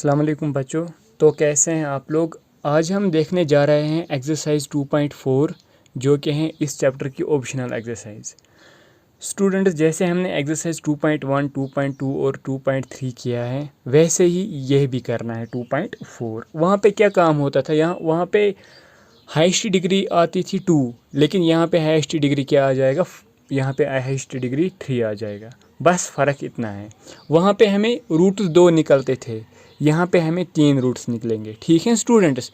अस्सलाम वालेकुम बच्चों। तो कैसे हैं आप लोग। आज हम देखने जा रहे हैं एक्सरसाइज 2.4 जो कि हैं इस चैप्टर की ऑप्शनल एक्सरसाइज। स्टूडेंट्स, जैसे हमने एक्सरसाइज 2.1, 2.2 और 2.3 किया है वैसे ही यह भी करना है 2.4। वहाँ पे क्या काम होता था, वहाँ पे हाईएस्ट डिग्री आती थी 2, लेकिन यहाँ पे हाईएस्ट डिग्री क्या आ जाएगा, यहाँ पे हाईएस्ट डिग्री 3 आ जाएगा। बस फ़र्क इतना है। वहाँ पे हमें रूट्स 2 निकलते थे, यहाँ पे हमें 3 रूट्स निकलेंगे। ठीक है स्टूडेंट्स।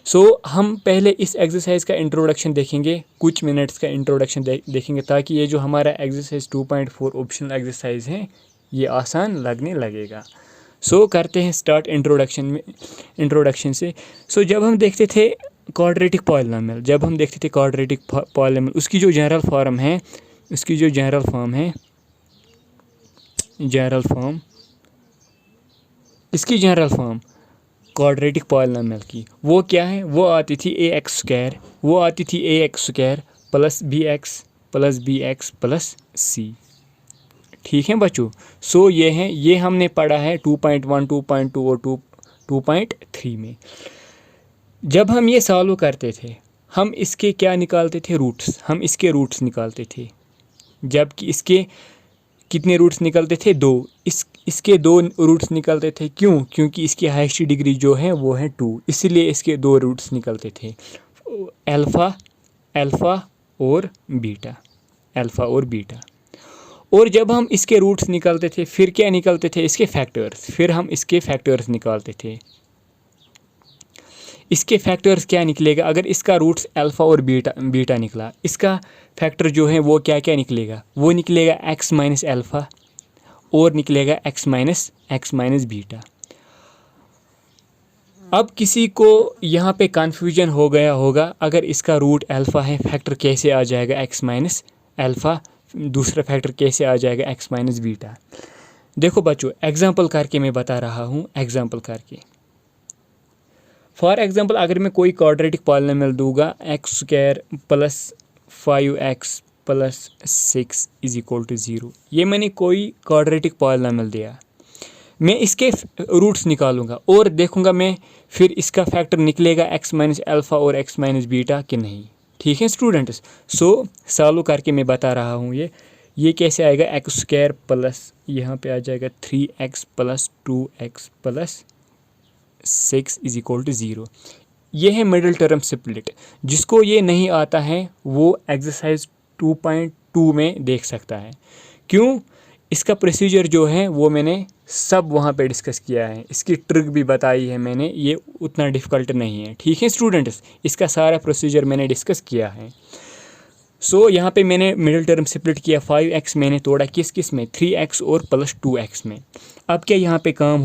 सो हम पहले इस एक्सरसाइज का इंट्रोडक्शन देखेंगे, कुछ मिनट्स का इंट्रोडक्शन देखेंगे ताकि ये जो हमारा एक्सरसाइज 2.4 ऑप्शनल एक्सरसाइज है ये आसान लगने लगेगा। सो करते हैं स्टार्ट इंट्रोडक्शन से। सो जब हम देखते थे क्वाड्रेटिक पॉलिनोमियल, उसकी जो जनरल फॉर्म है, इसकी जनरल फॉर्म क्वाड्रेटिक पॉलिनोमियल की वो क्या है, वो आती थी ax square plus bx plus c। ठीक है बच्चों। सो ये हमने पढ़ा है 2.1, 2.2 और 2.3 में। जब हम ये सॉल्व करते थे हम इसके क्या निकालते थे, रूट्स निकालते थे। जबकि इसके कितने रूट्स निकलते थे, 2। इसके 2 रूट्स निकलते थे। क्यों? क्योंकि इसकी हाईएस्ट डिग्री जो है वो है 2, इसलिए इसके 2 रूट्स निकलते थे, अल्फ़ा और बीटा। और जब हम इसके रूट्स निकालते थे फिर क्या निकलते थे, इसके फैक्टर्स। फिर हम इसके फैक्टर्स निकालते थे। इसके फैक्टर्स क्या निकलेगा, अगर इसका रूट्स अल्फ़ा और बीटा निकला, इसका फैक्टर जो है वो क्या निकलेगा, वो निकलेगा x माइनस अल्फ़ा और निकलेगा x माइनस बीटा। अब किसी को यहाँ पे कन्फ्यूजन हो गया होगा, अगर इसका रूट अल्फ़ा है फैक्टर कैसे आ जाएगा x माइनस अल्फ़ा, दूसरा फैक्टर कैसे आ जाएगा x माइनस बीटा। देखो बच्चों, एग्जाम्पल करके मैं बता रहा हूँ, फॉर एग्जाम्पल अगर मैं कोई क्वाड्रेटिक पॉलिनोमियल दूंगा x square plus 5x plus 6 is equal to 0, ये मैंने कोई क्वाड्रेटिक पॉलिनोमियल दिया, मैं इसके रूट्स निकालूंगा और देखूंगा मैं फिर इसका फैक्टर निकलेगा x माइनस अल्फ़ा और x माइनस बीटा कि नहीं। ठीक है स्टूडेंट्स। सो सॉल्व करके मैं बता रहा हूँ ये कैसे आएगा, x स्क्वायर प्लस यहाँ पे आ जाएगा 3x plus 2x plus 6 is equal to 0। ये है मिडिल टर्म स्प्लिट। जिसको ये नहीं आता है वो एक्सरसाइज 2.2 में देख सकता है। क्यों? इसका प्रोसीजर जो है वो मैंने सब वहाँ पे डिस्कस किया है, इसकी ट्रिक भी बताई है मैंने, ये उतना डिफ़िकल्ट नहीं है। ठीक है स्टूडेंट्स, इसका सारा प्रोसीजर मैंने डिस्कस किया है। सो यहाँ पे मैंने मिडिल टर्म स्प्लिट किया, 5x मैंने तोड़ा किस में, 3x और प्लस 2x में। अब क्या यहाँ पे काम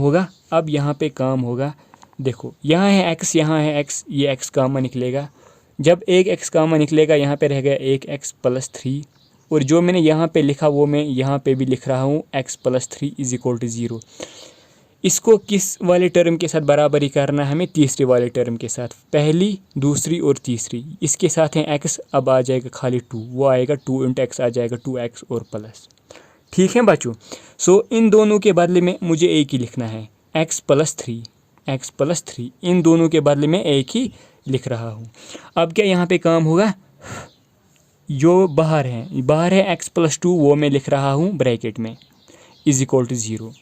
होगा, देखो यहाँ है x, ये x कामन निकलेगा। जब एक x कामन निकलेगा यहाँ पे रह गया 1x प्लस 3, और जो मैंने यहाँ पे लिखा वो मैं यहाँ पे भी लिख रहा हूँ, x plus 3 is equal to 0। इसको किस वाले टर्म के साथ बराबरी करना है हमें, तीसरे वाले टर्म के साथ, पहली, दूसरी और तीसरी। इसके साथ है x, अब आ जाएगा खाली 2, वो आएगा 2 × x आ जाएगा 2x और प्लस। ठीक है बच्चों। सो इन दोनों के बदले में मुझे एक ही लिखना है, x प्लस 3, इन दोनों के बदले में एक ही लिख रहा हूँ। अब क्या यहाँ पे काम होगा, जो बाहर है x प्लस 2, वो मैं लिख रहा हूँ ब्रैकेट में, इज इक्वल टू 0।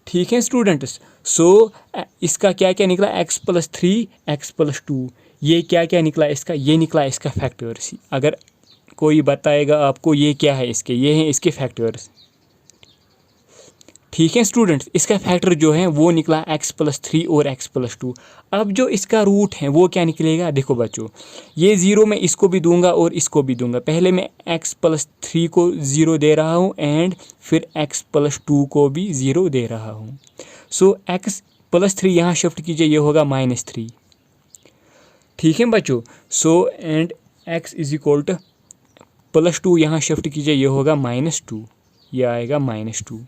ठीक है स्टूडेंट्स। सो इसका क्या निकला, x प्लस 3, x प्लस 2, ये क्या निकला इसका, ये निकला इसका फैक्टर्स। अगर कोई बताएगा आपको ये क्या है, ये हैं इसके फैक्टर्स। ठीक है स्टूडेंट्स, इसका फैक्टर जो है वो निकला x प्लस 3 और x प्लस 2। अब जो इसका रूट है वो क्या निकलेगा, देखो बच्चों, ये 0 मैं इसको भी दूंगा और इसको भी दूंगा। पहले मैं x प्लस 3 को 0 दे रहा हूँ एंड फिर x प्लस 2 को भी 0 दे रहा हूँ। सो x प्लस 3 यहाँ शिफ्ट कीजिए, ये होगा -3। ठीक है बच्चों। So and x is equal two plus 2 यहाँ शिफ्ट कीजिए, ये होगा -2, ये आएगा -2।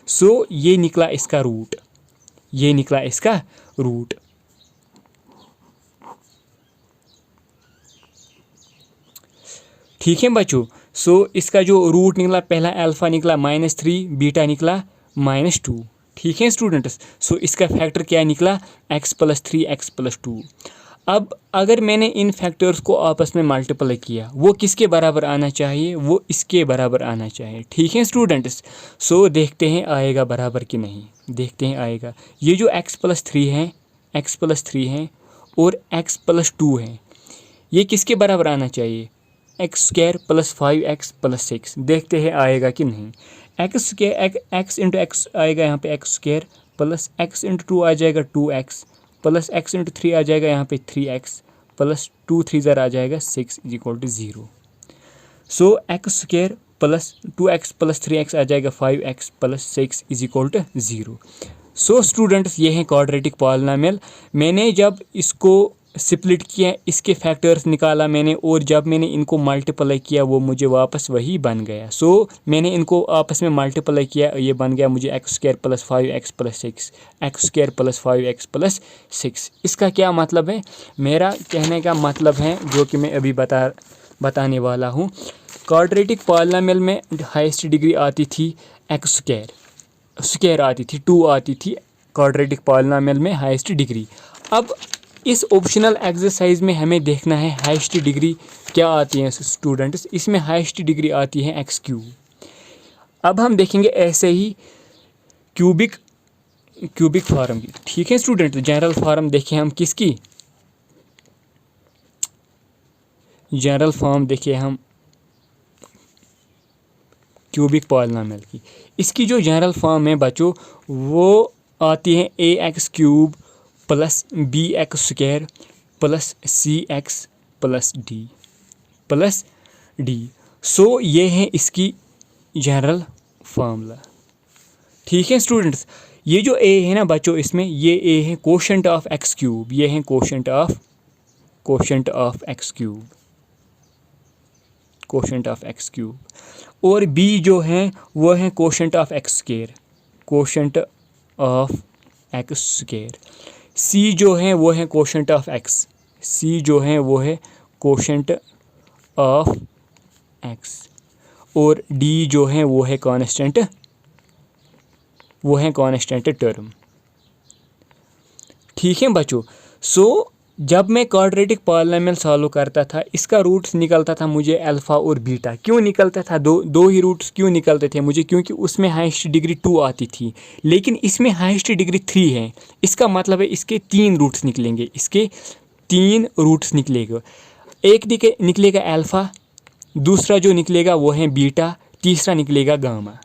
सो ये निकला इसका रूट, ठीक है बच्चों। सो इसका जो रूट निकला, पहला अल्फ़ा निकला -3, बीटा निकला -2। ठीक है स्टूडेंट्स। सो इसका फैक्टर क्या निकला, x + 3 x + 2। अब अगर मैंने इन फैक्टर्स को आपस में मल्टीप्लाई किया, वो किसके बराबर आना चाहिए, वो इसके बराबर आना चाहिए। ठीक है स्टूडेंट्स। सो देखते हैं आएगा बराबर कि नहीं, देखते हैं आएगा। ये जो x + 3 है, x + 3 है और x + 2 है, ये किसके बराबर आना चाहिए, x² + 5x + 6। देखते हैं आएगा कि नहीं। x × x आएगा यहाँ पे x² प्लस x × 2 आ जाएगा 2x प्लस x × 3 आ जाएगा यहाँ पे 3x प्लस 2 3 ज़रा आ जाएगा 6 = 0। सो x² plus 2x plus 3x आ जाएगा 5x प्लस 6 = 0। सो स्टूडेंट्स ये है क्वाड्रेटिक पॉलिनोमियल। मैंने जब इसको स्प्लिट किया, इसके फैक्टर्स निकाला मैंने, और जब मैंने इनको मल्टीप्लाई किया वो मुझे वापस वही बन गया। सो मैंने इनको आपस में मल्टीप्लाई किया, ये बन गया मुझे x² + 5x + 6, x² + 5x + 6। इसका क्या मतलब है, मेरा कहने का मतलब है जो कि मैं अभी बताने वाला हूँ। क्वाड्रेटिक पॉलिनोमियल में हाईएस्ट डिग्री आती थी x² आती थी, 2 आती थी क्वाड्रेटिक पॉलिनोमियल में हाईएस्ट डिग्री। अब इस ऑप्शनल एक्सरसाइज में हमें देखना है हाईएस्ट डिग्री क्या आती है स्टूडेंट्स। इसमें हाईएस्ट डिग्री आती है x³। अब हम देखेंगे ऐसे ही क्यूबिक फॉर्म की। ठीक है स्टूडेंट, जनरल फॉर्म देखें हम किसकी, जनरल फॉर्म देखिए हम क्यूबिक पॉलिनोमियल की। इसकी जो जनरल फॉर्म है बच्चों वो आती है ax³ + bx² + cx + d। सो ये है इसकी जनरल फार्मूला। ठीक है स्टूडेंट्स। ये जो a है ना बच्चों, इसमें ये a है कोशेंट ऑफ x³, ये है कोशेंट ऑफ x³, और b जो है वो है कोशेंट ऑफ x², c जो है वो है कोशेंट ऑफ x, और d जो है वो है कांस्टेंट टर्म। ठीक है बच्चों। सो जब मैं क्वाड्रेटिक पॉलिनोमियल सॉल्व करता था, इसका रूट्स निकलता था मुझे अल्फ़ा और बीटा। क्यों निकलता था, दो ही रूट्स क्यों निकलते थे मुझे, क्योंकि उसमें हाईएस्ट डिग्री 2 आती थी, लेकिन इसमें हाईएस्ट डिग्री 3 है। इसका मतलब है इसके 3 रूट्स निकलेंगे, एक निकलेगा अल्फ़ा, दूसरा जो निकलेगा वो है बीटा, तीसरा निकलेगा गामा।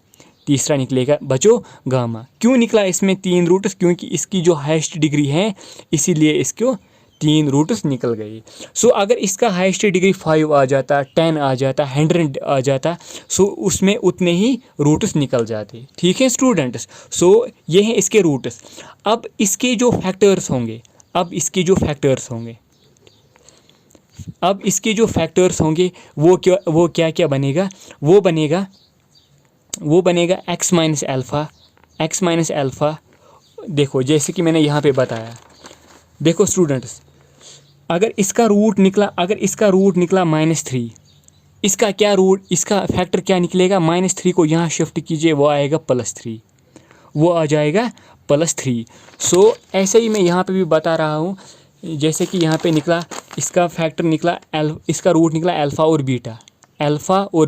क्यों निकला इसमें 3 रूट्स, क्योंकि इसकी जो हाईएस्ट डिग्री है इसीलिए इसको 3 रूट्स निकल गए। सो अगर इसका हाईएस्ट डिग्री 5 आ जाता, 10 आ जाता, 100 आ जाता, सो उसमें उतने ही रूट्स निकल जाते। ठीक है स्टूडेंट्स। सो ये हैं इसके रूट्स। अब इसके जो फैक्टर्स होंगे, वो क्या बनेगा, वो बनेगा x - अल्फ़ा। देखो जैसे कि मैंने यहाँ पे बताया, देखो स्टूडेंट्स, अगर इसका रूट निकला -3, इसका फैक्टर क्या निकलेगा, -3 को यहाँ शिफ्ट कीजिए, वो आएगा +3। सो ऐसे ही मैं यहाँ पे भी बता रहा हूँ, जैसे कि यहाँ पे निकला, इसका फैक्टर निकला, इसका रूट निकला अल्फ़ा और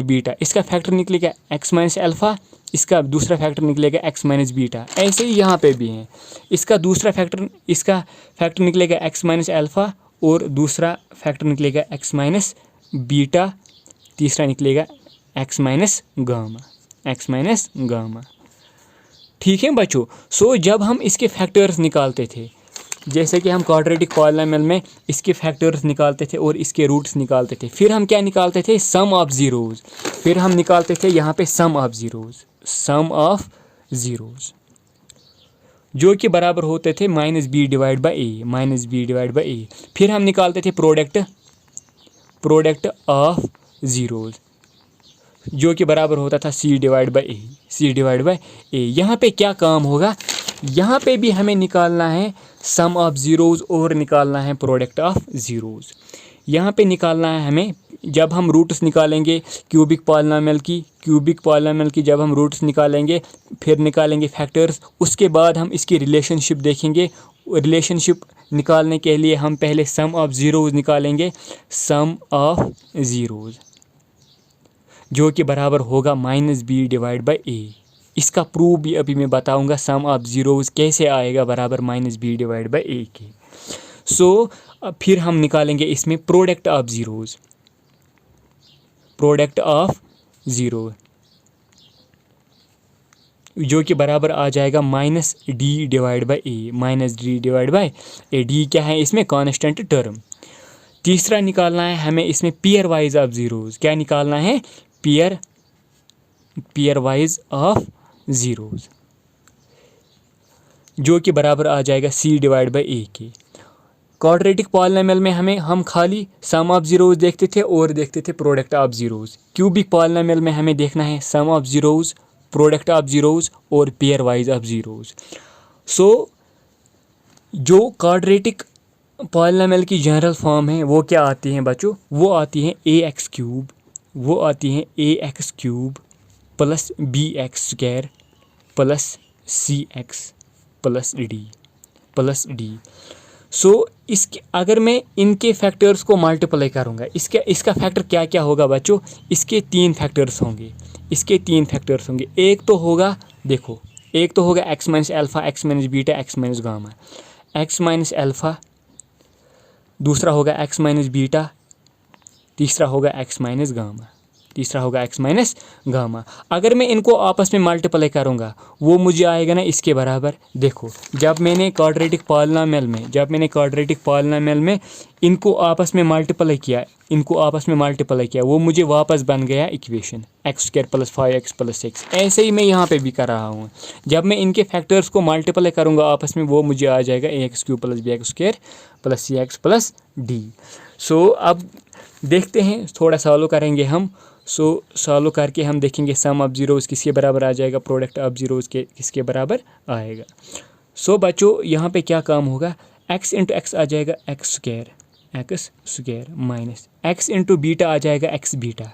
बीटा, इसका फैक्टर निकलेगा x - अल्फ़ा, इसका दूसरा फैक्टर निकलेगा x - बीटा। ऐसे ही यहाँ पे भी है, इसका फैक्टर निकलेगा x - अल्फ़ा और दूसरा फैक्टर निकलेगा x - बीटा, तीसरा निकलेगा x - गामा। ठीक है बच्चों। सो जब हम इसके फैक्टर्स निकालते थे, जैसे कि हम क्वाड्रेटिक पॉलिनोमियल में इसके फैक्टर्स निकालते थे और इसके रूट्स निकालते थे, फिर हम क्या निकालते थे, सम ऑफ ज़ीरोज़। फिर हम निकालते थे यहाँ पे सम ऑफ ज़ीरोज़, जो कि बराबर होते थे -b/a। फिर हम निकालते थे प्रोडक्ट ऑफ ज़ीरोज़, जो कि बराबर होता था c/a। यहाँ पे क्या काम होगा, यहाँ पे भी हमें निकालना है सम ऑफ ज़ीरोज़ और निकालना है प्रोडक्ट ऑफ ज़ीरोज़। यहाँ पे निकालना है हमें, जब हम रूट्स निकालेंगे क्यूबिक पॉलिनॉमियल की जब हम रूट्स निकालेंगे, फिर निकालेंगे फैक्टर्स, उसके बाद हम इसकी रिलेशनशिप देखेंगे। रिलेशनशिप निकालने के लिए हम पहले सम ऑफ ज़ीरोज़ निकालेंगे, सम ऑफ ज़ीरोज़ जो कि बराबर होगा -b डिवाइड बाई a। इसका प्रूफ भी अभी मैं बताऊंगा, सम ऑफ ज़ीरोज़ कैसे आएगा बराबर -b डिवाइड बाई a के। सो फिर हम निकालेंगे इसमें प्रोडक्ट ऑफ ज़ीरोज़, जो कि बराबर आ जाएगा -d divide by a। d क्या है इसमें? Constant term. तीसरा निकालना है हमें इसमें पेयर वाइज ऑफ ज़ीरोज़। क्या निकालना है? पेयर वाइज ऑफ ज़ीरोज़, जो कि बराबर आ जाएगा c डिवाइड बाई a के। क्वाड्रेटिक पॉलिनॉमियल में हम खाली सम ऑफ ज़ीरोज़ देखते थे और देखते थे product of zeros. Cubic polynomial में हमें देखना है sum of zeros, product of zeros और pair wise of zeros. So जो क्वाड्रेटिक पॉलिनॉमियल की जनरल फॉर्म है वो क्या आती हैं बच्चों? वो आती हैं ax cube plus bx square plus cx plus d। सो इसके अगर मैं इनके फैक्टर्स को मल्टीप्लाई करूँगा, इसका फैक्टर क्या क्या होगा बच्चों? इसके तीन फैक्टर्स होंगे। एक तो होगा, देखो, एक तो होगा x minus alpha, x minus beta, x minus gamma. x minus alpha, दूसरा होगा x माइनस बीटा, तीसरा होगा x माइनस गामा। अगर मैं इनको आपस में मल्टीप्लाई करूँगा वो मुझे आएगा ना इसके बराबर। देखो, जब मैंने क्वाड्रेटिक पॉलिनॉमियल में इनको आपस में मल्टीप्लाई किया, वो मुझे वापस बन गया equation x square plus 5x plus 6। ऐसे ही मैं यहाँ पे भी कर रहा हूँ। जब मैं इनके फैक्टर्स को मल्टीप्लाई करूँगा आपस में, वो मुझे आ जाएगा ax cube plus bx square plus cx plus d। सो अब देखते हैं, थोड़ा सॉल्व करेंगे हम। सॉल्व करके हम देखेंगे सम ऑफ ज़ीरोज़ किसके बराबर आ जाएगा, प्रोडक्ट ऑफ ज़ीरोज़ के किसके बराबर आएगा। बच्चों यहाँ पे क्या काम होगा? x इंटू एक्स आ जाएगा X square minus x into beta आ जाएगा X beta.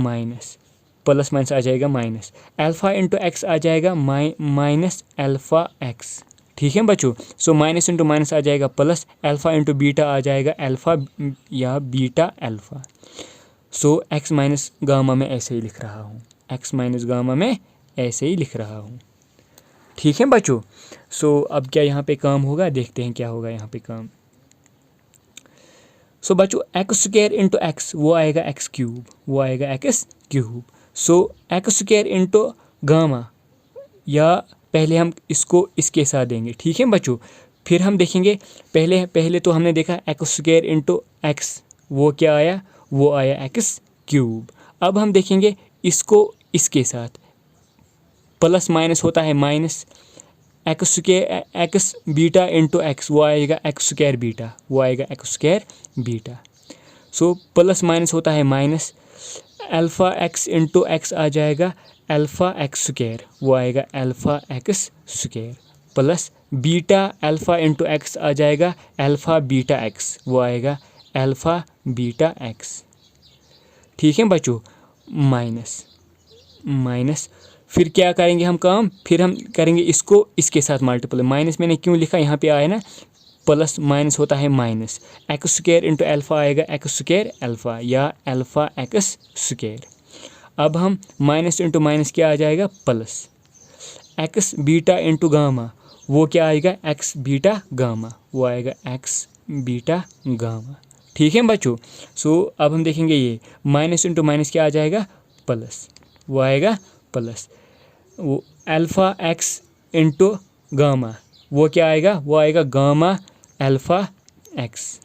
Minus plus minus आ जाएगा माइनस, अल्फ़ा इंटू एक्स आ जाएगा माइनस अल्फ़ा एक्स। ठीक है बच्चों। माइनस इंटू माइनस आ जाएगा प्लस, अल्फ़ा इंटू बीटा आ जाएगा अल्फ़ा या beta alpha. X minus gamma में ऐसे ही लिख रहा हूँ, ठीक है बच्चों। अब क्या यहाँ पे काम होगा, देखते हैं क्या होगा यहाँ पे काम। बच्चों एक्स स्क्वायर इंटू एक्स वो आएगा x cube. X square into gamma, या पहले हम इसको इसके साथ देंगे, ठीक है बच्चों। फिर हम देखेंगे, पहले तो हमने देखा एक्स स्क्वायर इंटू एक्स, वो क्या आया? वो आया एक्स क्यूब। अब हम देखेंगे इसको इसके साथ, प्लस माइनस होता है minus, X beta into X वो आएगा X square beta. Plus minus होता है minus, alpha X into X आ जाएगा अल्फ़ा एक्स स्क्वायर, वो आएगा alpha X square plus beta alpha into X आ जाएगा अल्फ़ा बीटा एक्स, वो आएगा अल्फ़ा बीटा एक्स। ठीक है बच्चों, माइनस फिर क्या करेंगे हम काम? फिर हम करेंगे इसको इसके साथ मल्टीप्लाई। माइनस मैंने क्यों लिखा, यहाँ पे आया ना, प्लस माइनस होता है minus, X square into alpha आएगा एक्स स्क्वायर अल्फ़ा या अल्फ़ा एक्स स्क्वायर। अब हम माइनस इंटू माइनस क्या आ जाएगा? Plus, x beta into gamma वो क्या आएगा? एक्स बीटा गामा, वो आएगा एक्स बीटा गामा। ठीक है बच्चों। अब हम देखेंगे ये माइनस इंटू माइनस क्या आ जाएगा? प्लस, वो आएगा प्लस, वो अल्फ़ा एक्स इंटू गामा वो क्या आएगा? वो आएगा गामा अल्फ़ा एक्स।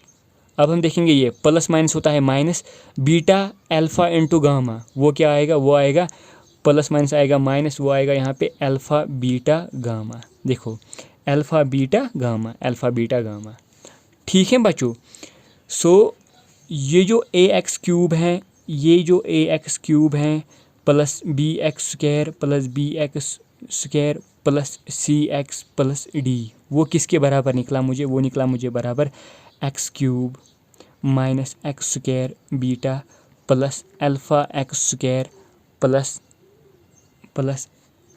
अब हम देखेंगे ये प्लस माइनस होता है minus, beta alpha into gamma वो क्या आएगा? वो आएगा प्लस माइनस आएगा माइनस, वो आएगा यहाँ पे अल्फ़ा बीटा गामा। देखो अल्फ़ा बीटा गामा। ठीक है बच्चों। ये जो ए एक्स क्यूब हैं plus B X square plus C X plus D, वो किसके बराबर निकला मुझे? वो निकला मुझे बराबर X cube minus X square beta plus alpha X square plus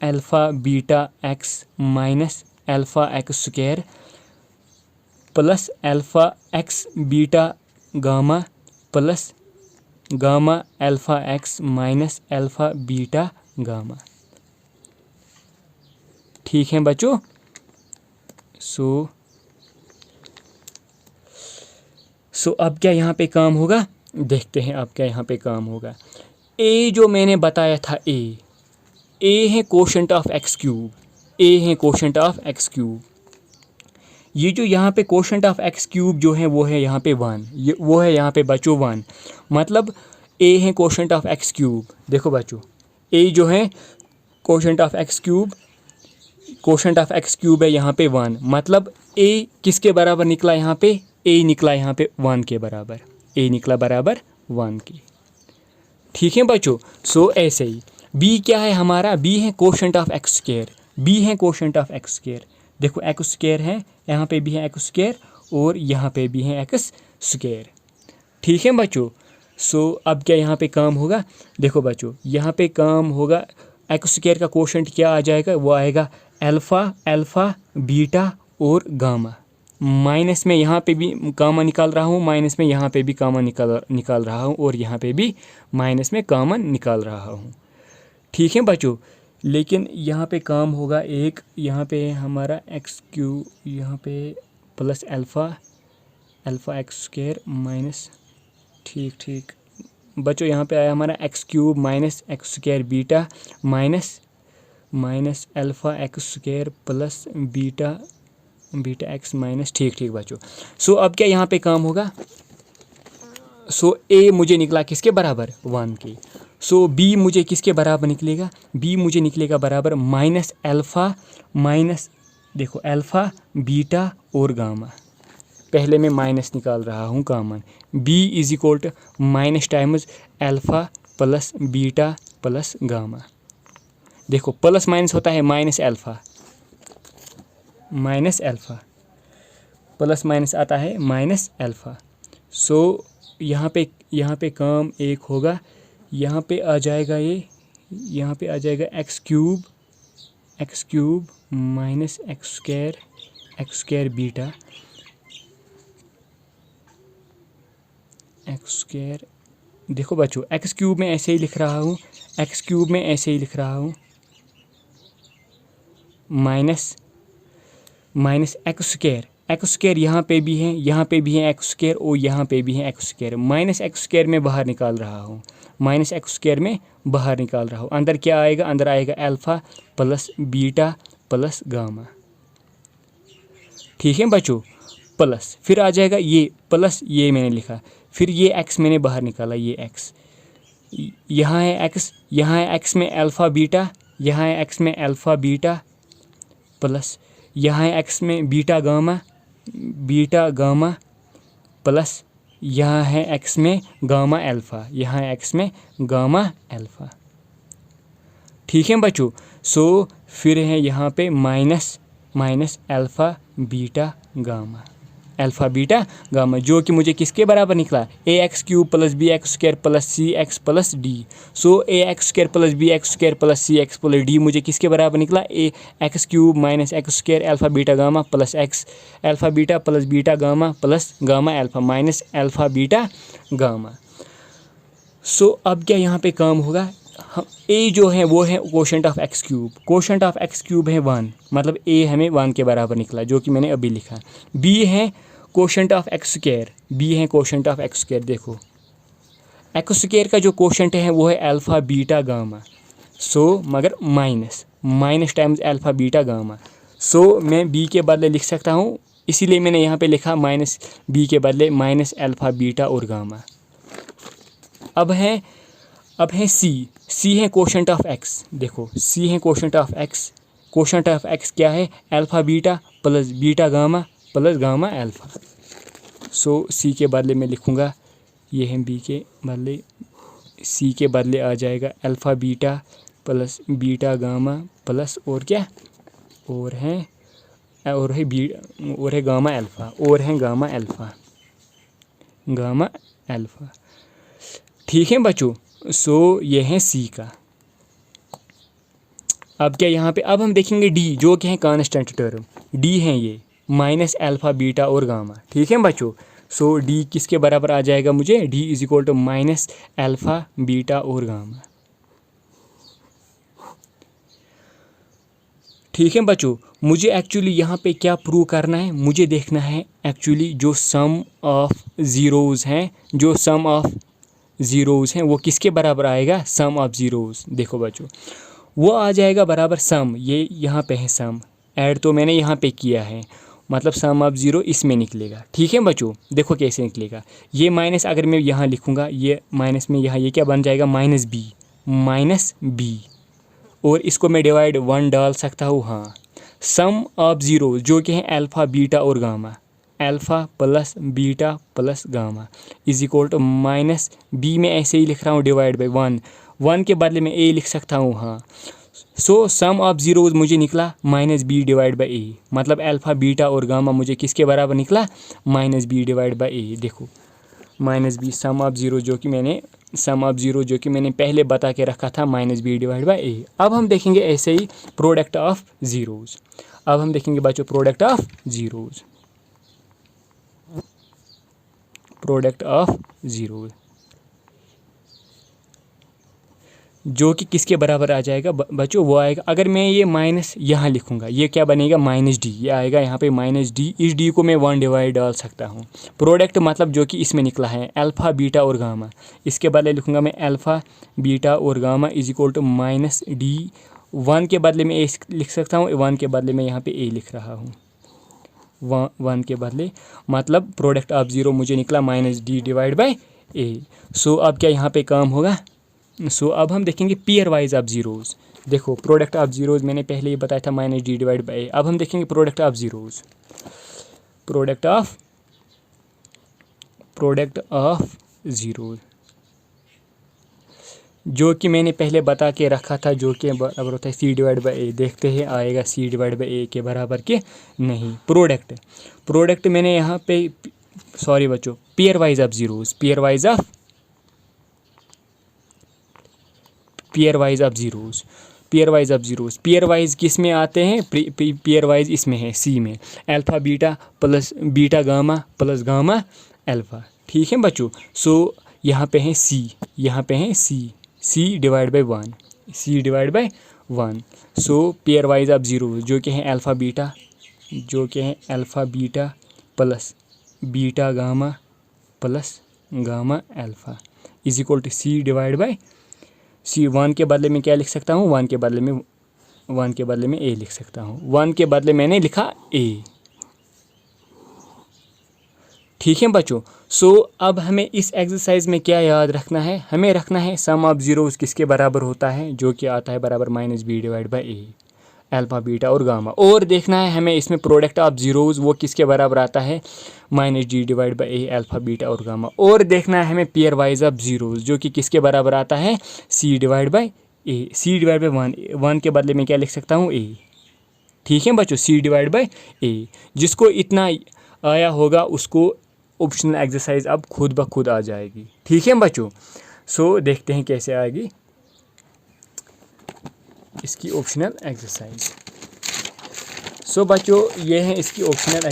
alpha beta X minus alpha X square plus alpha X beta gamma plus gamma alpha X minus alpha beta gamma. ठीक है बच्चों। सो अब क्या यहाँ पे काम होगा, देखते हैं अब क्या यहाँ पे काम होगा। ए जो मैंने बताया था, ए है कोशेंट ऑफ एक्स क्यूब, ए है कोशेंट ऑफ एक्स क्यूब। ये जो यहाँ पे कोशेंट ऑफ एक्स क्यूब जो है वो है यहाँ पे 1, वो है यहाँ पे बच्चों 1, मतलब ए है कोशेंट ऑफ एक्स क्यूब। देखो बच्चों, ए जो है quotient of x cube, quotient of x cube है यहाँ पे 1, मतलब ए किसके बराबर निकला यहाँ पे, ए निकला यहाँ पे 1 के बराबर, ए निकला बराबर 1 के। ठीक है बच्चों। सो ऐसे ही बी क्या है हमारा, बी है quotient of x square, b है कोशेंट ऑफ एक्स स्क्वायर। देखो एक्स स्क्वायर है, यहाँ पे भी है एक्स स्क्वायर और यहाँ पे भी है एक्स स्क्वायर। ठीक है बच्चों। सो अब क्या यहाँ पे काम होगा, देखो बच्चों यहाँ पे काम होगा, एक्स स्क्वायर का कोशेंट क्या आ जाएगा, वो आएगा अल्फ़ा बीटा और गामा। माइनस में यहाँ पे भी कामन निकाल रहा हूँ, माइनस में यहाँ पे भी कामन निकाल रहा हूँ और यहाँ पे भी माइनस में कामन निकाल रहा हूँ। ठीक है बच्चों। लेकिन यहाँ पे काम होगा एक, यहाँ पे हमारा एक्स क्यू, यहाँ पे plus alpha X square minus, ठीक बच्चों यहाँ पे आया हमारा x cube minus X square beta minus alpha X square plus beta X minus, ठीक बच्चों। सो अब क्या यहाँ पे काम होगा, सो ए मुझे निकला किसके बराबर, 1 के। सो बी मुझे किसके बराबर निकलेगा, बी मुझे निकलेगा बराबर माइनस अल्फ़ा माइनस, देखो अल्फ़ा बीटा और गामा। पहले मैं माइनस निकाल रहा हूँ common, B is equal to minus times alpha plus beta plus gamma. देखो प्लस माइनस होता है माइनस अल्फ़ा प्लस माइनस आता है माइनस अल्फ़ा। सो यहाँ पे काम एक होगा, यहाँ पे आ जाएगा ये, यहाँ पे आ जाएगा x cube minus X square beta x square. देखो बच्चों एक्स क्यूब में ऐसे ही लिख रहा हूँ, एक्स क्यूब में ऐसे ही लिख रहा हूँ, माइनस एक्स स्क्वायर यहाँ पे भी है, यहाँ पे भी है एक्स स्क्वायर और यहाँ पे भी है x square. Minus X square में बाहर निकाल रहा हूँ, माइनस एक्स स्क्वायर में बाहर निकाल रहा हूँ। अंदर क्या आएगा, अंदर आएगा alpha plus beta plus gamma. ठीक है बच्चों। प्लस फिर आ जाएगा ये प्लस, ये मैंने लिखा, फिर ये एक्स मैंने बाहर निकाला, ये एक्स, यहाँ है एक्स, यहाँ है एक्स में अल्फ़ा बीटा, यहाँ है एक्स में अल्फ़ा बीटा प्लस यहाँ है एक्स में बीटा गामा प्लस यहाँ है एक्स में गामा अल्फ़ा, यहाँ है एक्स में गामा अल्फ़ा। ठीक है बच्चों। सो फिर है यहाँ पे माइनस अल्फ़ा बीटा गामा, जो कि मुझे किसके बराबर निकला, A X cube plus B X square plus C X plus D. So A X square plus B X square plus C X plus D मुझे किसके बराबर निकला, A X cube minus X square alpha beta gamma plus X alpha beta plus beta gamma plus gamma alpha minus alpha beta gamma. So अब क्या यहाँ पे काम होगा, हम ए जो है वो है कोशेंट ऑफ एक्स क्यूब है 1, मतलब ए हमें 1 के बराबर निकला, जो कि मैंने अभी लिखा। बी है कोशेंट ऑफ एक्स स्क्वायर, देखो एक्स स्क्वायर का जो कोशेंट है वो है अल्फ़ा बीटा गामा। सो मगर minus times alpha beta gamma. So मैं बी के बदले लिख सकता हूँ, इसीलिए मैंने यहाँ पे लिखा माइनस बी के बदले माइनस अल्फ़ा बीटा और गामा। अब है सी है कोशेंट ऑफ एक्स। देखो सी है कोशेंट ऑफ एक्स क्या है, alpha beta plus beta gamma plus gamma alpha. So C के बदले में लिखूँगा, ये है बी के बदले, सी के बदले आ जाएगा alpha beta plus beta gamma plus और क्या, और है गामा अल्फ़ा, गामा अल्फ़ा। ठीक है बच्चों, सो ये है सी का। अब क्या यहाँ पे, अब हम देखेंगे डी, जो कि है कांस्टेंट टर्म। डी है ये माइनस अल्फ़ा बीटा और गामा। ठीक है बच्चों, सो डी किसके बराबर आ जाएगा मुझे, d is equal to minus alpha beta और गामा। ठीक है बच्चों, मुझे एक्चुअली यहाँ पे क्या प्रूव करना है, मुझे देखना है एक्चुअली जो सम ऑफ ज़ीरोज़ हैं, जो सम ऑफ ज़ीरोज़ हैं वो किसके बराबर आएगा, सम ऑफ ज़ीरोज़। देखो बच्चों, वो आ जाएगा बराबर सम, ये यहाँ पे है सम, ऐड तो मैंने यहाँ पे किया है, मतलब सम ऑफ ज़ीरो इसमें निकलेगा। ठीक है बच्चों, देखो कैसे निकलेगा, ये माइनस अगर मैं यहाँ लिखूँगा, ये माइनस में यहाँ ये क्या बन जाएगा, माइनस बी, और इसको मैं डिवाइड 1 डाल सकता हूँ। हाँ, सम ऑफ ज़ीरो जो कि है अल्फ़ा बीटा और gamma, alpha plus beta plus gamma is equal to minus b में ऐसे ही लिख रहा हूँ डिवाइड बाई 1 के बदले में ए लिख सकता हूँ। हाँ, सो सम ऑफ ज़ीरोज़ मुझे निकला minus b divide by a, मतलब अल्फ़ा बीटा और गामा मुझे किसके बराबर निकला, minus b divide by a. देखो minus b, sum of zero जो कि मैंने पहले बता के रखा था, minus b divide by a. अब हम देखेंगे ऐसे ही प्रोडक्ट ऑफ ज़ीरोज़। अब हम देखेंगे बच्चों प्रोडक्ट ऑफ ज़ीरोज़, जो कि किसके बराबर आ जाएगा बच्चों, वो आएगा, अगर मैं ये माइनस यहाँ लिखूँगा, ये क्या बनेगा, माइनस डी, ये आएगा यहाँ पे माइनस डी, इस डी को मैं 1 डिवाइड डाल सकता हूँ। प्रोडक्ट मतलब जो कि इसमें निकला है अल्फ़ा बीटा और गामा, इसके बदले लिखूँगा मैं अल्फ़ा बीटा और gamma is equal to minus d, 1 के बदले में ए लिख सकता हूँ, 1 के बदले में यहाँ पे ए लिख रहा हूँ, 1 के बदले, मतलब प्रोडक्ट ऑफ ज़ीरो मुझे निकला माइनस डी डिवाइड बाई ए। सो अब क्या यहाँ पे काम होगा, सो अब हम देखेंगे पेयर वाइज ऑफ ज़ीरोज़। देखो प्रोडक्ट ऑफ ज़ीरोज़ मैंने पहले ही बताया था minus D divide by a. अब हम देखेंगे product of zeros, product of zeros जो कि मैंने पहले बता के रखा था, जो कि बराबर होता है सी डिवाइड बाई ए। देखते हैं आएगा सी डिवाइड बाई ए के बराबर के नहीं। प्रोडक्ट मैंने यहाँ पे, सॉरी बच्चों, pair wise of zeros, pair wise किस में आते हैं, पेयर वाइज इसमें है सी में, alpha beta plus beta gamma plus gamma alpha. ठीक है बच्चों, सो यहाँ पे है C divide by 1, so pair wise of zero जो कि है alpha beta plus beta gamma plus gamma alpha is equal to C divide by C. 1 के बदले में क्या लिख सकता हूँ, 1 के बदले में ए लिख सकता हूँ, 1 के बदले मैंने लिखा ए। ठीक है बच्चों, सो अब हमें इस एक्सरसाइज में क्या याद रखना है, हमें रखना है सम ऑफ ज़ीरोज़ किसके बराबर होता है, जो कि आता है बराबर minus b divide by a, alpha beta और गामा। और देखना है हमें इसमें प्रोडक्ट ऑफ ज़ीरोज़ वो किसके बराबर आता है, minus D divide by a, alpha beta और गामा। और देखना है हमें पेयर वाइज ऑफ ज़ीरोज़ जो कि किसके बराबर आता है, C divide by A, C divide by 1 के बदले में क्या लिख सकता हूँ, ए। ठीक है बच्चों, सी डिवाइड बाई ए। जिसको इतना आया होगा उसको ऑप्शनल एक्सरसाइज अब खुद ब खुद आ जाएगी। ठीक है बच्चों, सो देखते हैं कैसे आएगी इसकी ऑप्शनल एक्सरसाइज। सो बच्चों ये है इसकी ऑप्शनल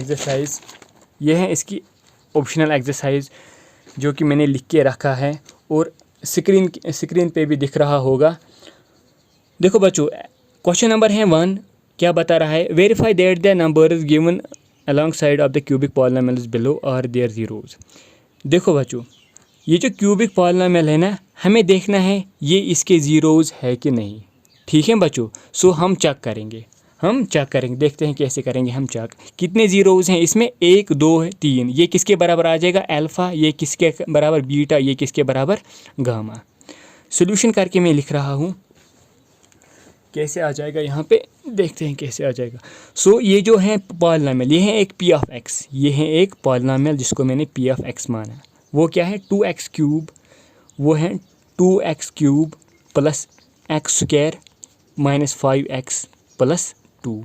एक्सरसाइज, जो कि मैंने लिख के रखा है और स्क्रीन पे भी दिख रहा होगा। देखो बच्चों, क्वेश्चन नंबर है 1, क्या बता रहा है, verify that the numbers given alongside of the cubic polynomials below are their zeros। देखो बच्चों, ये जो क्यूबिक पॉलिनोमियल है ना, हमें देखना है ये इसके ज़ीरोज़ है कि नहीं। ठीक है बच्चों, सो हम चेक करेंगे, देखते हैं कैसे करेंगे हम चेक। कितने ज़ीरोज़ हैं इसमें, 1 2 3, ये किसके बराबर आ जाएगा, अल्फ़ा, ये किसके बराबर बीटा, ये किसके बराबर गामा। सोल्यूशन करके मैं लिख रहा हूँ, कैसे आ जाएगा यहाँ पे, देखते हैं कैसे आ जाएगा। सो ये जो है पॉलिनोमियल, ये है एक पी ऑफ एक्स, ये है एक पॉलिनोमियल जिसको मैंने पी ऑफ एक्स माना। वो क्या है, 2x क्यूब, वो है 2x cube plus x square minus 5x plus 2।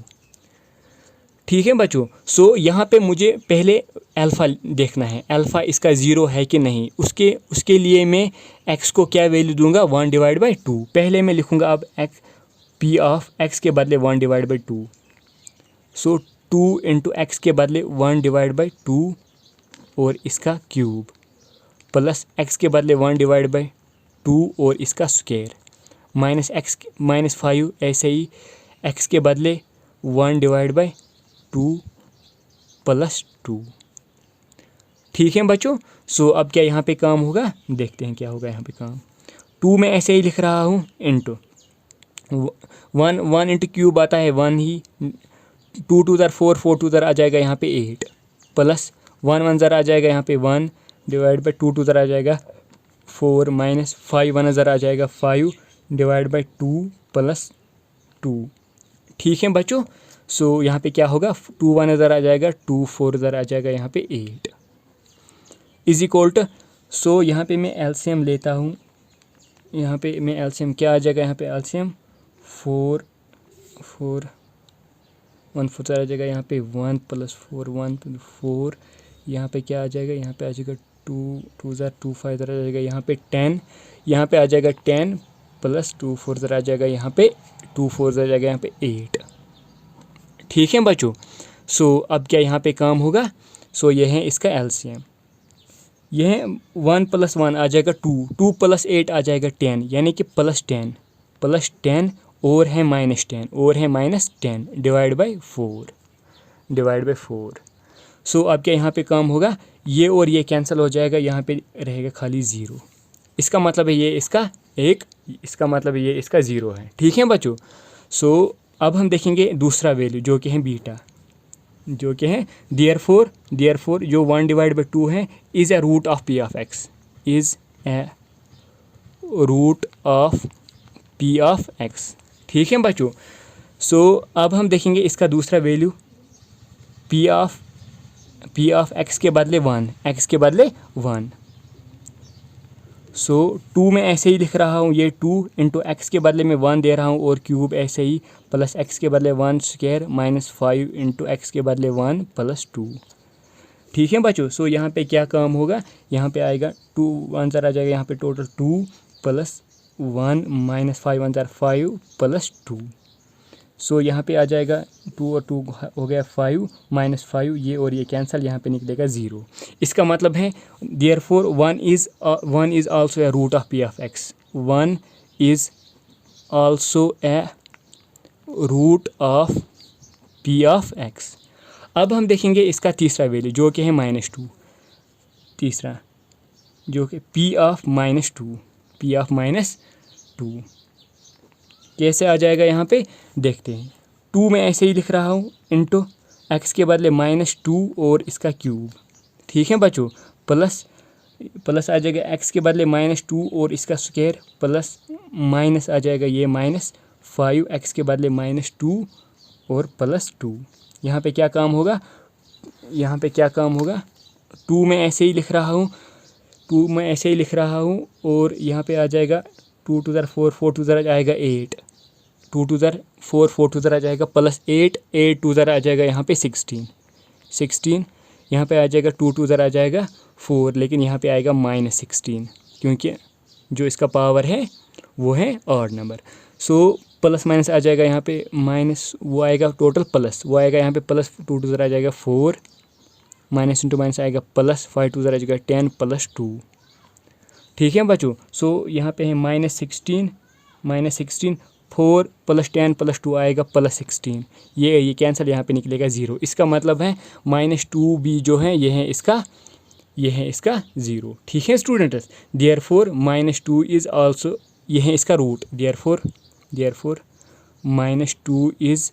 ठीक है बच्चों। सो यहाँ पे मुझे पहले अल्फ़ा देखना है, अल्फ़ा इसका 0 है कि नहीं। उसके लिए मैं x को क्या वैल्यू दूंगा, 1/2। पहले मैं लिखूंगा अब x p ऑफ x के बदले 1/2। सो 2 इंटू एक्स के बदले 1/2 और इसका क्यूब, प्लस x के बदले 1/2 और इसका स्क्वायर, माइनस 5 ऐसे ही x के बदले 1/2 प्लस 2। ठीक है बच्चों। सो अब क्या यहाँ पे काम होगा, देखते हैं क्या होगा यहाँ पे काम। 2 में ऐसे ही लिख रहा हूँ इंटू 1 इंटू क्यूब आता है 1 ही, 2 2 ज़र 4, 4 2 ज़र आ जाएगा यहाँ पे 8, प्लस 1 1 ज़र आ जाएगा यहाँ पे 1 डिवाइड बाई 2 2 ज़र आ जाएगा 4, माइनस 5 1 ज़र आ जाएगा 5 डिवाइड बाई 2 प्लस 2। ठीक है बच्चों। सो यहाँ पे क्या होगा, 2 1 ज़र आ जाएगा 2, 4 ज़र आ जाएगा यहाँ पे 8 इज इक्वल टू। सो यहाँ पे मैं एलसीएम लेता हूँ, यहाँ पे मैं एलसीएम क्या आ जाएगा, यहाँ पे एलसीएम 4 4 1 4 ज़र आ जाएगा यहाँ पे 1 प्लस 4 1 4, यहाँ पे क्या आ जाएगा, यहाँ पे आ जाएगा 2 2 ज़र 2 5 ज़र आ जाएगा यहाँ पे 10, यहाँ पे आ जाएगा 10 प्लस 2 4 ज़र आ जाएगा यहाँ पे 2 4 ज़र आ जाएगा यहाँ पे 8। ठीक है बच्चों। सो अब क्या यहाँ पे काम होगा, सो ये है इसका एलसीएम, यह 1 प्लस 1 आ जाएगा 2, 2 प्लस 8 आ जाएगा 10, यानी कि प्लस 10 और है -10 और है -10 डिवाइड बाई 4। सो अब क्या यहाँ पे काम होगा, ये और ये कैंसिल हो जाएगा, यहाँ पे रहेगा खाली 0। इसका मतलब है ये इसका 1, इसका मतलब ये इसका 0 है। ठीक है बच्चों। सो अब हम देखेंगे दूसरा वैल्यू जो कि है बीटा, जो कि है देयरफॉर जो 1/2 है is a root of p of x, is a root of p of x। ठीक है बच्चों। सो अब हम देखेंगे इसका दूसरा वैल्यू p ऑफ x के बदले 1। सो 2 में ऐसे ही लिख रहा हूँ, ये 2 इंटू एक्स के बदले में 1 दे रहा हूँ और क्यूब ऐसे ही, प्लस x के बदले 1 स्क्वायर माइनस 5 इंटू एक्स के बदले 1 प्लस 2। ठीक है बच्चों। सो यहाँ पे क्या काम होगा, यहाँ पे आएगा 2 1 ज़र आ जाएगा यहाँ पे टोटल 2 प्लस 1 माइनस 5 1 ज़र 5 प्लस 2। सो यहाँ पे आ जाएगा 2 और 2 हो गया 5 माइनस 5, ये और ये कैंसिल, यहाँ पे निकलेगा 0। इसका मतलब है therefore 1 is also a root of p of x, 1 is also a root of p of x। अब हम देखेंगे इसका तीसरा वैल्यू जो कि है -2, तीसरा जो कि p ऑफ -2 कैसे आ जाएगा यहाँ पे देखते हैं। 2 में ऐसे ही लिख रहा हूँ इंटू एक्स के बदले -2 और इसका क्यूब। ठीक है बच्चों। प्लस आ जाएगा एक्स के बदले -2 और इसका स्क्वायर, प्लस माइनस आ जाएगा ये -5 एक्स के बदले -2 और प्लस 2। यहाँ पे क्या काम होगा, 2 में ऐसे ही लिख रहा हूँ और यहाँ पे आ जाएगा 2 2 ज़र 4 4 2 ज़र आएगा 8, 2 2 ज़र 4 4 2 ज़र आ जाएगा प्लस 8 8 2 ज़र आ जाएगा यहाँ पे 16, यहाँ पे आ जाएगा 2 2 ज़र आ जाएगा 4, लेकिन यहाँ पे आएगा -16 क्योंकि जो इसका पावर है वो है odd number. So plus minus आ जाएगा यहाँ पे माइनस, वो आएगा टोटल प्लस, वो आएगा यहाँ पे प्लस 2 2 ज़र आ जाएगा 4, माइनस इंटू माइनस आएगा प्लस 5 2 ज़र आ जाएगा 10 प्लस 2। ठीक है बच्चों। सो यहाँ पे है -16 4 प्लस 10 प्लस 2 आएगा प्लस 16, ये कैंसिल, यहाँ पे निकलेगा 0। इसका मतलब है -2 भी जो है ये है इसका 0। ठीक है स्टूडेंट्स। देयरफॉर -2 इज़ आल्सो, ये है इसका root, therefore -2 is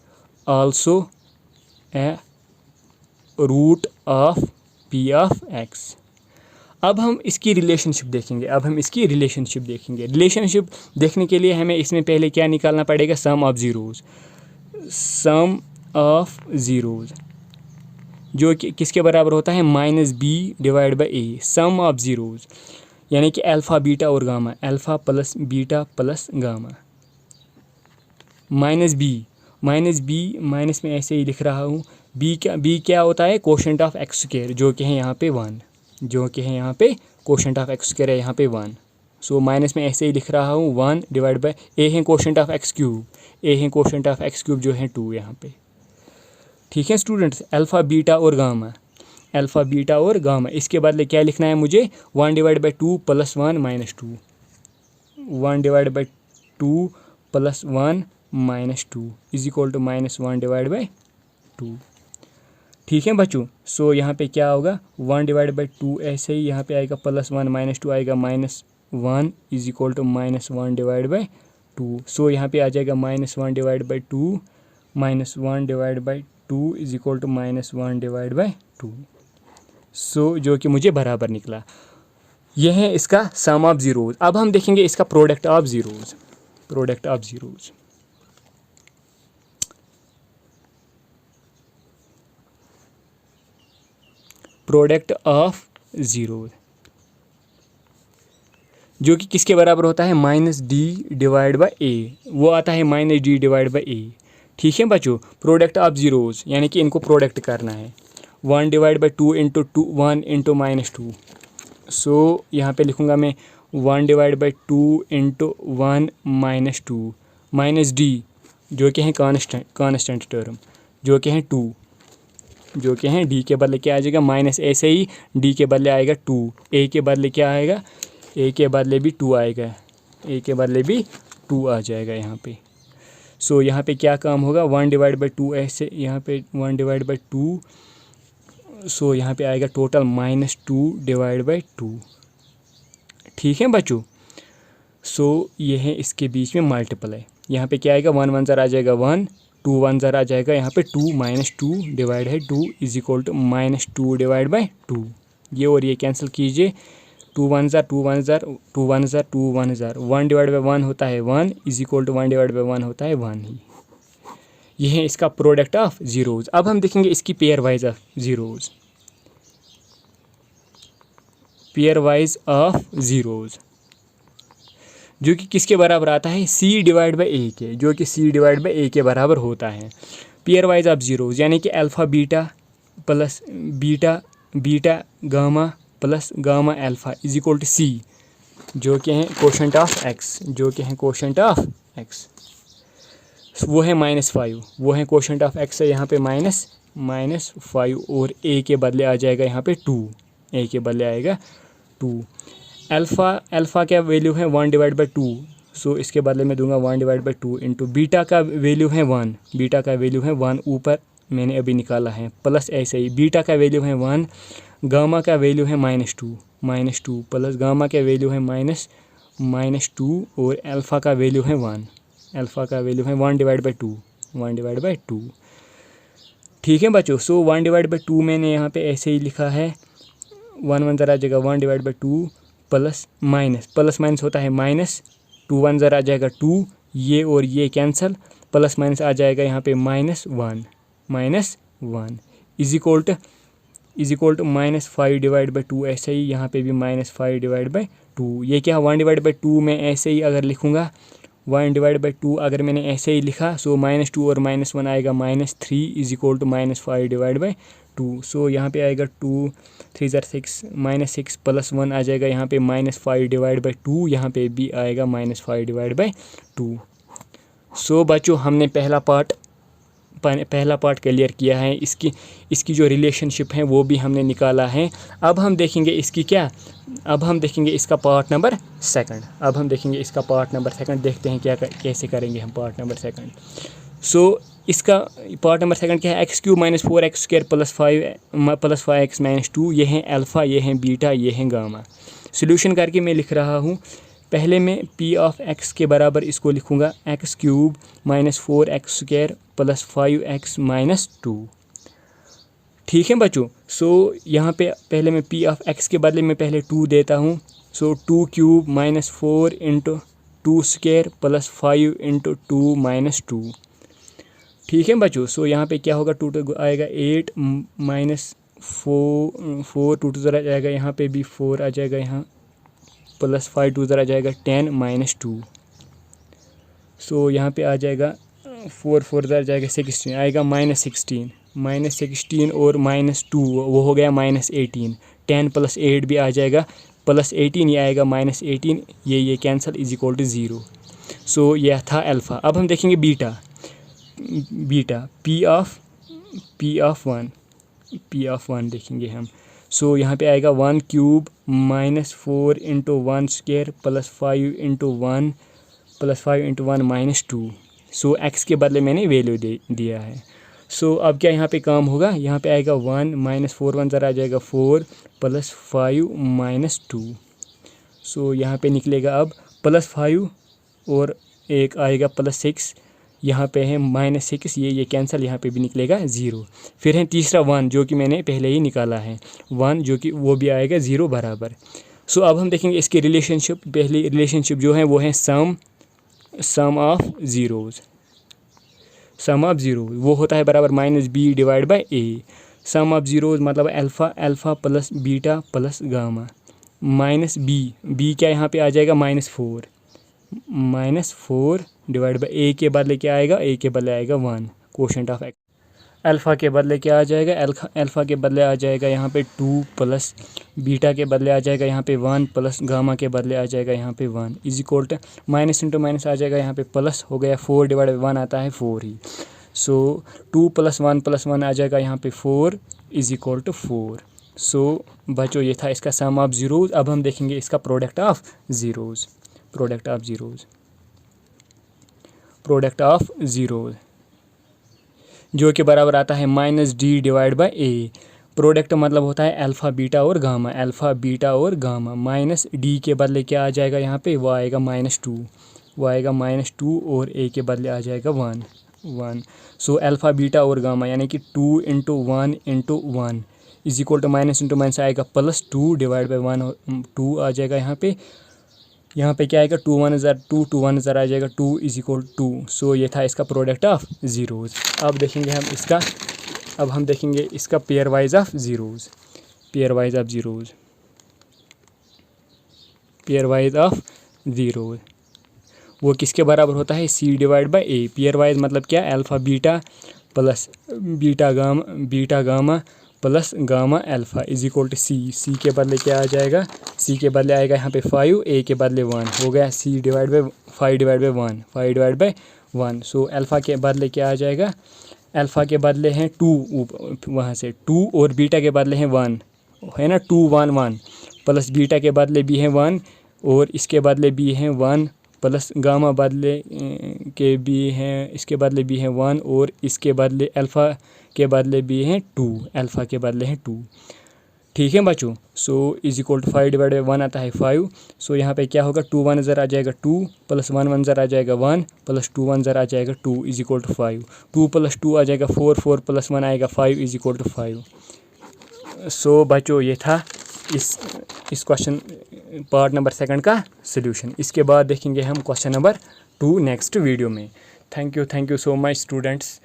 also a root of p of x। अब हम इसकी रिलेशनशिप देखेंगे, रिलेशनशिप देखने के लिए हमें इसमें पहले क्या निकालना पड़ेगा, सम ऑफ ज़ीरोज़ जो कि किसके बराबर होता है -b/a। सम ऑफ ज़ीरोज़ यानी कि अल्फ़ा बीटा और gamma, alpha plus beta plus gamma. -b minus में ऐसे ही लिख रहा हूँ बी क्या होता है, कोशेंट ऑफ एक्स स्क्वायर, जो कि है यहाँ पे 1, जो कि है यहाँ पे कोशेंट ऑफ एक्स स्क्वायर है यहाँ पे 1। सो माइनस में ऐसे ही लिख रहा हूँ 1 डिवाइड बाय ए है कोशेंट ऑफ एक्स क्यूब, ए है कोशेंट ऑफ एक्स क्यूब जो है 2 यहाँ पे। ठीक है स्टूडेंट्स, अल्फ़ा बीटा और गामा, अल्फ़ा बीटा और गामा, इसके बदले क्या लिखना है मुझे, 1 divide by 2 plus 1 minus 2, 1 divide by 2 plus 1 minus 2 is equal to minus 1 divide by 2। ठीक है बच्चों, सो यहाँ पे क्या होगा, 1 डिवाइड बाई 2 ऐसे ही यहाँ पे आएगा प्लस 1 माइनस 2 आएगा minus 1 is equal to minus 1 divide by 2। So यहाँ पे आ जाएगा minus 1 divide by 2, minus 1 divide by 2 is equal to minus 1 divide by 2। So जो कि मुझे बराबर निकला। यह है इसका सम ऑफ जीरोज। अब हम देखेंगे इसका product of zeros, product of zeros. Product of zeros जो कि किसके बराबर होता है, माइनस डी डिवाइड बाई ए, वो आता है माइनस डी डिवाइड बाई ए। ठीक है बच्चों, प्रोडक्ट ऑफ जीरोज यानी कि इनको प्रोडक्ट करना है, 1 divide by 2 into 1 into minus 2। So यहाँ पे लिखूँगा मैं 1 divide by 2 into 1 minus 2 minus D जो कि है कांस्टेंट टर्म, जो कि है 2, जो कि है डी के बदले क्या आ जाएगा माइनस, ऐसे ही डी के बदले आएगा 2, ए के बदले क्या आएगा, ए के बदले भी 2 आएगा, ए के बदले भी 2 आ जाएगा यहाँ पे। सो यहाँ पे क्या काम होगा, 1 डिवाइड बाई 2 ऐसे, यहाँ पे 1 डिवाइड बाई 2, सो यहाँ पे आएगा टोटल माइनस 2 डिवाइड बाई 2। ठीक है बच्चों, सो ये है इसके बीच में मल्टीप्लाई, यहाँ पे क्या आएगा 1 1 ज़रा आ जाएगा 1, 2 1 ज़रा आ जाएगा यहाँ पे 2, माइनस 2 डिवाइड है 2 is equal to minus 2 divide by 2। ये और ये कैंसिल कीजिए, 2 1 ज़ार 2 1 ज़ार 2 1 ज़ार 2 1 ज़ार, 1 डिवाइड बाई 1 होता है 1 is equal to 1 divide by 1 होता है 1 ही। यह है इसका प्रोडक्ट ऑफ जीरोज। अब हम देखेंगे इसकी pair wise of zeros, pair wise of zeros जो कि किसके बराबर आता है, सी डिवाइड बाई ए के, जो कि सी डिवाइड बाई ए के बराबर होता है। पेयर वाइज ऑफ जीरोज यानी कि alpha beta plus beta beta gamma plus gamma alpha is equal to C, जो कि है कोशेंट ऑफ एक्स, जो कि है कोशेंट ऑफ एक्स, वो है -5, वो है कोशेंट ऑफ एक्स है यहाँ पे -5 और ए के बदले आ जाएगा यहाँ पे 2, ए के बदले आएगा 2। अल्फ़ा क्या वैल्यू है 1 डिवाइड बाई 2, सो इसके बदले में दूंगा 1 डिवाइड बाई 2 इंटू बीटा का वैल्यू है 1, बीटा का वैल्यू है 1 ऊपर मैंने अभी निकाला है, प्लस ऐसे ही बीटा का वैल्यू है 1, गामा का वैल्यू है -2 प्लस गामा का वैल्यू है -2 और अल्फ़ा का वैल्यू है 1, अल्फ़ा का वैल्यू है 1 डिवाइड बाई 2, 1 डिवाइड बाई 2। ठीक है बच्चों, सो 1 डिवाइड बाई 2 मैंने यहाँ पे ऐसे ही लिखा है, 1 1 ज़रा आ जाएगा 1 डिवाइड बाई 2 प्लस माइनस होता है माइनस, 2 1 ज़रा आ जाएगा 2, ये और ये कैंसिल, प्लस माइनस आ जाएगा यहाँ पे -1 is equal to -5 divide by 2, ऐसे ही यहाँ पे भी -5 डिवाइड बाई 2। ये क्या 1 डिवाइड बाई 2 में ऐसे ही अगर लिखूँगा, 1 डिवाइड बाई 2 अगर मैंने ऐसे ही लिखा, सो -2 और -1 आएगा -3 is equal to -5 divide by 2। So यहाँ पे आएगा 2 3 ज़ार 6 -6 प्लस 1 आ जाएगा यहाँ पे -5 डिवाइड बाई 2, यहाँ पे भी आएगा -5 डिवाइड बाई 2। सो बच्चों हमने पहला पार्ट क्लियर किया है, इसकी जो रिलेशनशिप है वो भी हमने निकाला है। अब हम देखेंगे इसकी क्या, अब हम देखेंगे इसका पार्ट नंबर सेकंड, अब हम देखेंगे इसका पार्ट नंबर सेकंड, देखते हैं क्या कैसे करेंगे हम पार्ट नंबर सेकंड। सो इसका पार्ट नंबर सेकंड क्या है, x³ - 4x² प्लस 5x - 2, ये है अल्फ़ा, ये है बीटा, ये है गामा। सोल्यूशन करके मैं लिख रहा हूँ, पहले मैं p ऑफ x के बराबर इसको लिखूँगा x³ - 4x² प्लस 5x - 2। ठीक है बच्चों, सो यहाँ पे पहले मैं p ऑफ x के बदले में पहले 2 देता हूँ, सो 2³ - 4 इंटू 2² प्लस 5 इंटू 2 - 2। ठीक है बच्चों, सो यहाँ पे क्या होगा, 2 आएगा 8 -4 2 ज़रा जाएगा, यहाँ पे भी 4 आ जाएगा यहाँ, प्लस 5 2 ज़रा जाएगा 10 - 2। सो यहाँ पे आ जाएगा 4 4 ज़रा जाएगा 16 आएगा -16 -16 और -2 वो हो गया -18। 10 + 8 भी आ जाएगा, +18 ये आएगा -18, ये कैंसिल इज इक्वल टू 0। सो यह था अल्फ़ा। अब हम देखेंगे बीटा। पी ऑफ 1 देखेंगे हम। सो यहाँ पे आएगा 1 क्यूब -4 × 1 स्क्वायर +5 × 1 -2। सो एक्स के बदले मैंने वैल्यू दिया है। सो अब क्या यहाँ पे काम होगा, यहाँ पे आएगा 1 -4 1 ज़रा आ जाएगा 4 +5 -2। सो यहाँ पे निकलेगा अब +5 और एक आएगा +6, यहाँ पे है -6, ये कैंसिल, यहाँ पे भी निकलेगा 0। फिर है तीसरा 1 जो कि मैंने पहले ही निकाला है, 1 जो कि वो भी आएगा 0 बराबर। सो अब हम देखेंगे इसकी रिलेशनशिप। पहली रिलेशनशिप जो है वो है सम ऑफ ज़ीरोज़। वो होता है बराबर -b/a। सम ऑफ ज़ीरोज़ मतलब अल्फ़ा + बीटा + गामा -b क्या यहाँ पे आ जाएगा -4 /a के बदले क्या आएगा, a के बदले आएगा 1 कोशेंट ऑफ एक्स। अल्फ़ा के बदले क्या आ जाएगा, अल्फ़ा के बदले आ जाएगा यहाँ पे 2 + बीटा के बदले आ जाएगा यहाँ पे 1 + गामा के बदले आ जाएगा यहाँ पे 1 is equal to minus into minus आ जाएगा यहाँ पे प्लस हो गया 4/1 आता है 4 ही। सो 2 + 1 + 1 आ जाएगा यहाँ पे 4 इज इक्वल टू 4। सो बच्चों ये था इसका सम ऑफ ज़ीरोज़। अब हम देखेंगे इसका प्रोडक्ट ऑफ ज़ीरोज़। जो कि बराबर आता है -d/a। प्रोडक्ट मतलब होता है अल्फ़ा बीटा और गामा। -d के बदले क्या आ जाएगा यहाँ पे, वो आएगा -2 और a के बदले आ जाएगा 1। सो अल्फ़ा बीटा और गामा यानी कि 2 × 1 × 1 is equal to minus into minus आएगा +2/1 2 आ जाएगा यहाँ पे क्या आएगा 2 1 ज़र 2 2 1 ज़र आ जाएगा 2 इज इक्वल 2। सो ये था इसका प्रोडक्ट ऑफ ज़ीरोज़। अब देखेंगे इसका पेयर वाइज ऑफ ज़ीरोज़। वो किसके बराबर होता है, c/a। पेयर वाइज मतलब क्या, alpha beta + beta gamma + gamma alpha is equal to c के बदले क्या आ जाएगा, c के बदले आएगा यहाँ पे 5, a के बदले 1 हो गया c/5/1। सो अल्फ़ा के बदले क्या आ जाएगा, अल्फ़ा के बदले हैं 2 वहाँ से 2 और बीटा के बदले हैं 1 है ना, 2 1 1 प्लस बीटा के बदले भी हैं 1 और इसके बदले भी हैं 1 प्लस गामा बदले के भी हैं, इसके बदले भी हैं 1 और इसके बदले अल्फ़ा के बदले भी हैं 2। ठीक है बच्चों। सो इज इक्वल टू 5/1 आता है 5। सो यहाँ पे क्या होगा 2 1 ज़र आ जाएगा 2 + 1 1 ज़र आ जाएगा 1 + 2 1 ज़र आ जाएगा 2 इज इक्वल टू 5। 2 + 2 आ जाएगा 4 4 + 1 आएगा 5 इज इक्वल टू 5। सो बच्चों ये था इस क्वेश्चन पार्ट नंबर 2 का सल्यूशन। इसके बाद देखेंगे हम क्वेश्चन नंबर 2 नेक्स्ट वीडियो में। Thank you so much students.